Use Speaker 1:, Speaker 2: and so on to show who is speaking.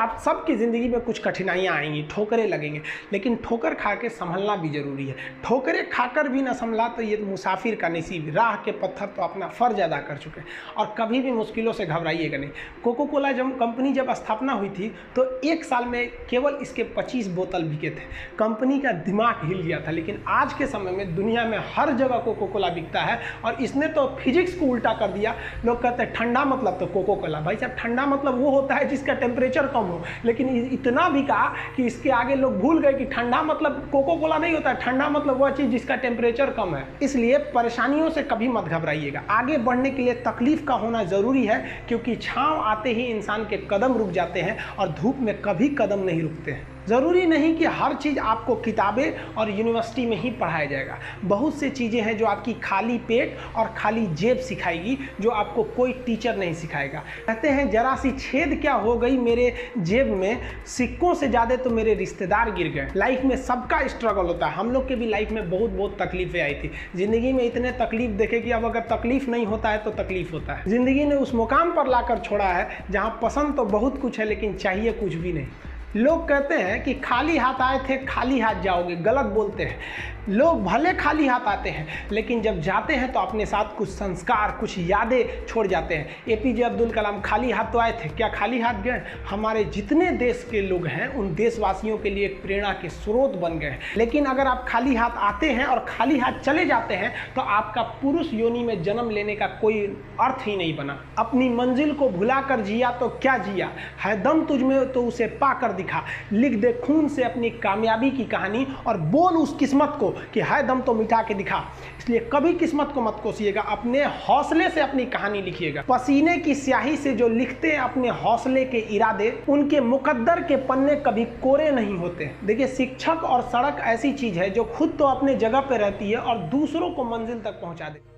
Speaker 1: आप सबकी ज़िंदगी में कुछ कठिनाइयाँ आएंगी, ठोकरें लगेंगे, लेकिन ठोकर खा के संभलना भी ज़रूरी है। ठोकरें खाकर भी ना संभला तो ये मुसाफिर का नसीब, राह के पत्थर तो अपना फ़र्ज अदा कर चुके हैं। और कभी भी मुश्किलों से घबराइएगा नहीं। कोको कोला कंपनी जब स्थापना हुई थी तो एक साल में केवल इसके 25 बोतल बिके थे। कंपनी का दिमाग हिल गया था, लेकिन आज के समय में दुनिया में हर जगह कोको कोला बिकता है। और इसने तो फिजिक्स को उल्टा कर दिया। लोग कहते हैं ठंडा मतलब तो कोको कोला। भाई साहब, ठंडा मतलब वो होता है जिसका टेम्परेचर कम हो, लेकिन इतना बिका कि इसके आगे लोग भूल गए कि ठंडा मतलब कोको कोला नहीं होता है। ठंडा मतलब वह चीज़ जिसका टेम्परेचर कम है। इसलिए परेशानियों से कभी मत घबराइएगा। आगे बढ़ने के लिए तकलीफ का होना ज़रूरी है, क्योंकि छांव आते ही इंसान के कदम रुक जाते हैं और धूप में कभी कदम नहीं रुकते हैं। ज़रूरी नहीं कि हर चीज़ आपको किताबें और यूनिवर्सिटी में ही पढ़ाया जाएगा। बहुत से चीज़ें हैं जो आपकी खाली पेट और खाली जेब सिखाएगी, जो आपको कोई टीचर नहीं सिखाएगा। कहते हैं जरा सी छेद क्या हो गई मेरे जेब में, सिक्कों से ज़्यादा तो मेरे रिश्तेदार गिर गए। लाइफ में सबका स्ट्रगल होता है। हम लोग के भी लाइफ में बहुत तकलीफें आई थी। ज़िंदगी में इतने तकलीफ देखे कि अब अगर तकलीफ नहीं होता है तो तकलीफ होता है। ज़िंदगी ने उस मुकाम पर लाकर छोड़ा है जहाँ पसंद तो बहुत कुछ है, लेकिन चाहिए कुछ भी नहीं। लोग कहते हैं कि खाली हाथ आए थे खाली हाथ जाओगे, गलत बोलते हैं। लोग भले खाली हाथ आते हैं, लेकिन जब जाते हैं तो अपने साथ कुछ संस्कार, कुछ यादें छोड़ जाते हैं। एपीजे अब्दुल कलाम खाली हाथ तो आए थे, क्या खाली हाथ गए? हमारे जितने देश के लोग हैं उन देशवासियों के लिए एक प्रेरणा के स्रोत बन गए हैं। लेकिन अगर आप खाली हाथ आते हैं और खाली हाथ चले जाते हैं तो आपका पुरुष योनि में जन्म लेने का कोई अर्थ ही नहीं बना। अपनी मंजिल को भुलाकर जिया तो क्या जिया, है दम तुझ में तो उसे पाकर दिखा। लिख दे खून से अपनी कामयाबी की कहानी और बोल उस किस्मत को कि है दम तो मिटा के दिखा। इसलिए कभी किस्मत को मत कोसिएगा, अपने हौसले से अपनी कहानी लिखिएगा। पसीने की स्याही से जो लिखते हैं अपने हौसले के इरादे, उनके मुकद्दर के पन्ने कभी कोरे नहीं होते। देखिए, शिक्षक और सड़क ऐसी चीज है जो खुद तो अपने जगह पे रहती है और दूसरों को मंजिल तक पहुंचा दे।